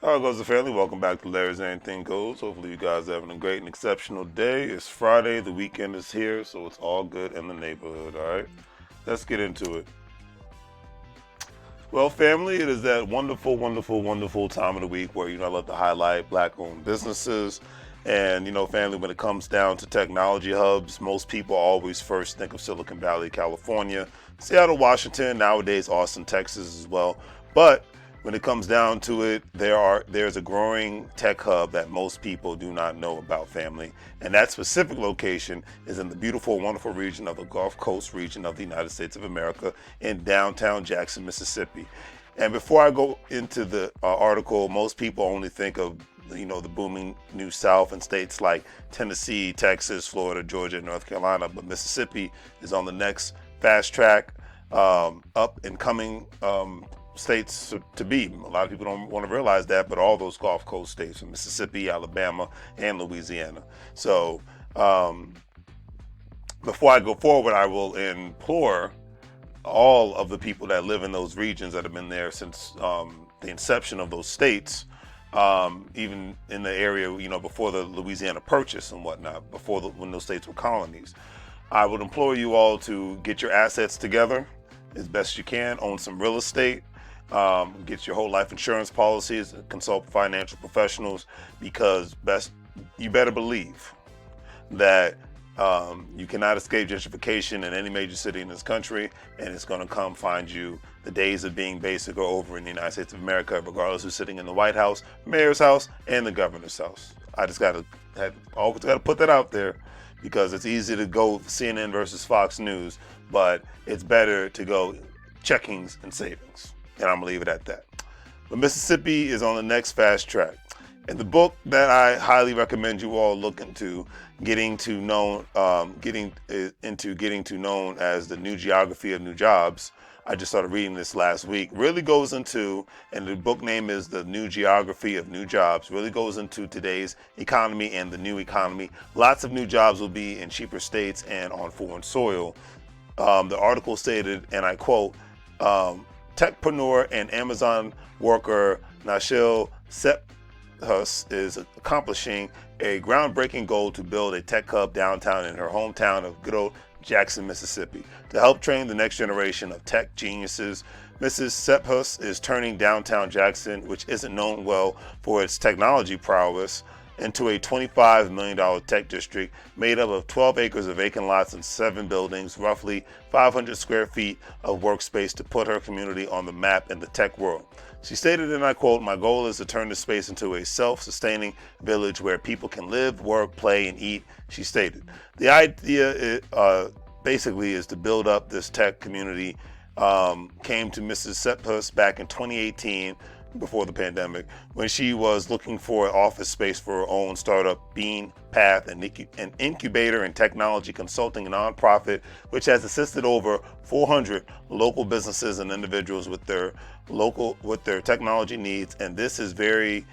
How goes the family? Welcome back to Larry's Anything Goes. Hopefully you guys are having a great and exceptional day. It's Friday, the weekend is here, so it's all good in the neighborhood, alright? Let's get into it. Well, family, it is that wonderful, wonderful, wonderful time of the week where, I love to highlight black-owned businesses. And, family, when it comes down to technology hubs, most people always first think of Silicon Valley, California, Seattle, Washington, nowadays Austin, Texas as well. But when it comes down to it, there's a growing tech hub that most people do not know about, family. And that specific location is in the beautiful, wonderful region of the Gulf Coast region of the United States of America in downtown Jackson, Mississippi. And before I go into the article, most people only think of the booming New South and states like Tennessee, Texas, Florida, Georgia, and North Carolina. But Mississippi is on the next fast track, up and coming states to be. A lot of people don't want to realize that, but all those Gulf Coast states from Mississippi, Alabama, and Louisiana. So before I go forward, I will implore all of the people that live in those regions that have been there since the inception of those states, even in the area, before the Louisiana Purchase and whatnot, when those states were colonies. I would implore you all to get your assets together as best you can, own some real estate, get your whole life insurance policies, consult financial professionals, because you better believe that you cannot escape gentrification in any major city in this country, and it's going to come find you. The days of being basic are over in the United States of America, regardless who's sitting in the White House, mayor's house, and the governor's house. I just always got to put that out there, because it's easy to go CNN versus Fox News, but it's better to go checkings and savings. And I'm gonna leave it at that. But Mississippi is on the next fast track. And the book that I highly recommend you all look into, getting to know as the New Geography of New Jobs. I just started reading this last week. Really goes into, and the book name is The New Geography of New Jobs, really goes into today's economy and the new economy. Lots of new jobs will be in cheaper states and on foreign soil. The article stated, and I quote, techpreneur and Amazon worker Nashil Sephus is accomplishing a groundbreaking goal to build a tech hub downtown in her hometown of good old Jackson, Mississippi. To help train the next generation of tech geniuses, Mrs. Sephus is turning downtown Jackson, which isn't known well for its technology prowess, into a $25 million tech district made up of 12 acres of vacant lots and 7 buildings, roughly 500 square feet of workspace to put her community on the map in the tech world. She stated, and I quote, "My goal is to turn this space into a self-sustaining village where people can live, work, play, and eat," she stated. The idea basically is to build up this tech community. Came to Mrs. Sephus back in 2018, before the pandemic, when she was looking for an office space for her own startup, Bean Path, an incubator and technology consulting nonprofit, which has assisted over 400 local businesses and individuals with their technology needs. And this is very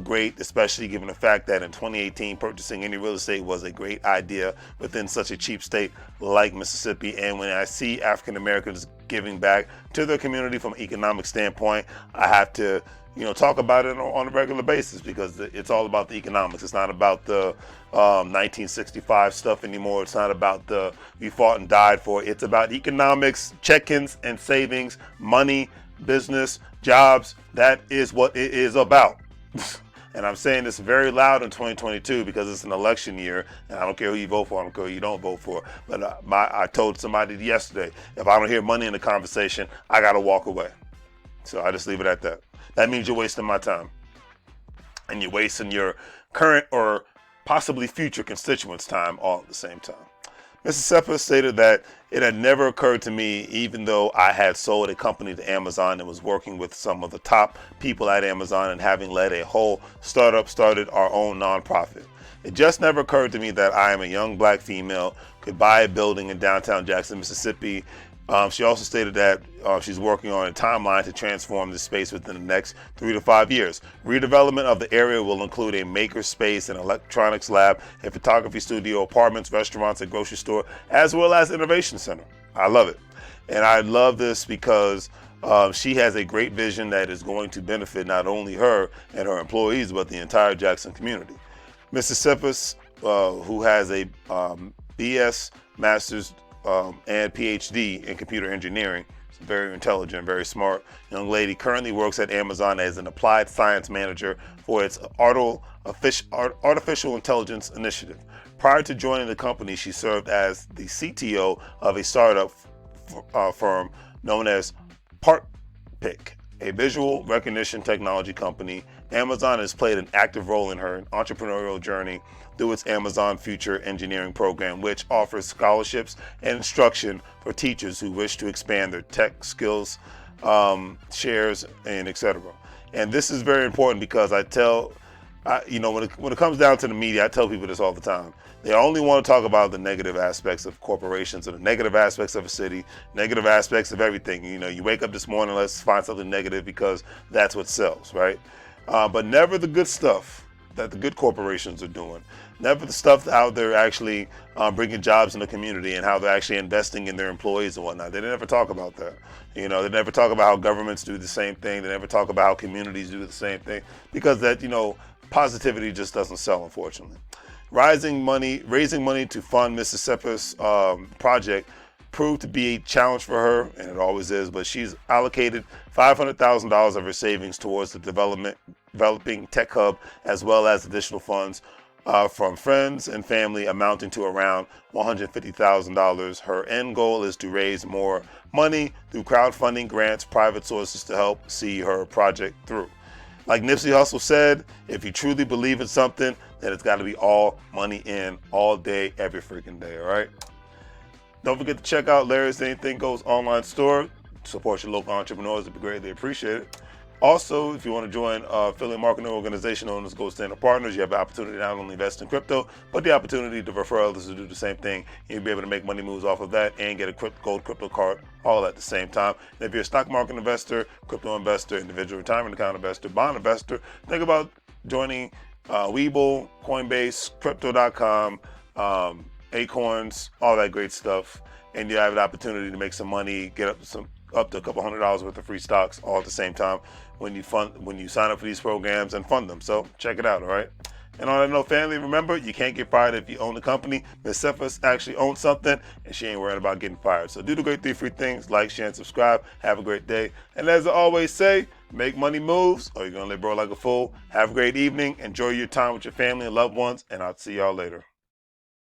great, especially given the fact that in 2018, purchasing any real estate was a great idea within such a cheap state like Mississippi. And when I see African Americans giving back to their community from an economic standpoint, I have to, talk about it on a regular basis, because it's all about the economics. It's not about the 1965 stuff anymore. It's not about the we fought and died for. It's about economics, check-ins and savings, money, business, jobs. That is what it is about. And I'm saying this very loud in 2022 because it's an election year, and I don't care who you vote for, I don't care who you don't vote for. But I told somebody yesterday, if I don't hear money in the conversation, I gotta walk away. So I just leave it at that. That means you're wasting my time, and you're wasting your current or possibly future constituents' time all at the same time. Mrs. Sephus stated that it had never occurred to me, even though I had sold a company to Amazon and was working with some of the top people at Amazon and having led a whole started our own nonprofit. It just never occurred to me that I am a young black female, could buy a building in downtown Jackson, Mississippi. She also stated that she's working on a timeline to transform this space within the next 3 to 5 years. Redevelopment of the area will include a maker space, an electronics lab, a photography studio, apartments, restaurants, a grocery store, as well as innovation center. I love it. And I love this because She has a great vision that is going to benefit not only her and her employees, but the entire Jackson community. Mrs. Cephas, who has a BS, Master's, and PhD in computer engineering, very intelligent, very smart young lady, currently works at Amazon as an applied science manager for its artificial intelligence initiative. Prior to joining the company, she served as the CTO of a startup firm known as PartPick, a visual recognition technology company. Amazon has played an active role in her entrepreneurial journey through its Amazon Future Engineering program, which offers scholarships and instruction for teachers who wish to expand their tech skills, shares, and etc. And this is very important because when it comes down to the media, I tell people this all the time. They only want to talk about the negative aspects of corporations or the negative aspects of a city, negative aspects of everything. You wake up this morning, let's find something negative because that's what sells, right? But never the good stuff that the good corporations are doing. Never the stuff how they're actually bringing jobs in the community and how they're actually investing in their employees and whatnot. They never talk about that. They never talk about how governments do the same thing. They never talk about how communities do the same thing because that, positivity just doesn't sell, unfortunately. Raising money to fund Mrs. Cephas' project proved to be a challenge for her, and it always is, but she's allocated $500,000 of her savings towards the developing tech hub, as well as additional funds from friends and family amounting to around $150,000. Her end goal is to raise more money through crowdfunding, grants, private sources to help see her project through. Like Nipsey Hussle said, if you truly believe in something, then it's got to be all money in, all day, every freaking day, all right? Don't forget to check out Larry's Anything Goes online store. Support your local entrepreneurs. It'd be greatly appreciated. Also, if you want to join affiliate marketing organization known as Gold Standard Partners, you have the opportunity to not only invest in crypto, but the opportunity to refer others to do the same thing. You'll be able to make money moves off of that and get a gold crypto card all at the same time. And if you're a stock market investor, crypto investor, individual retirement account investor, bond investor, think about joining WEBULL, Coinbase, Crypto.com, Acorns, all that great stuff. And you have the opportunity to make some money, get up to a couple $100s worth of free stocks all at the same time when you sign up for these programs and fund them. So check it out, all right? And on that note, family, remember, you can't get fired if you own the company. Ms. Cephas actually owns something, and she ain't worried about getting fired. So do the great 3 free things: like, share, and subscribe. Have a great day. And as I always say, make money moves, or you're going to live broke like a fool. Have a great evening. Enjoy your time with your family and loved ones, and I'll see y'all later.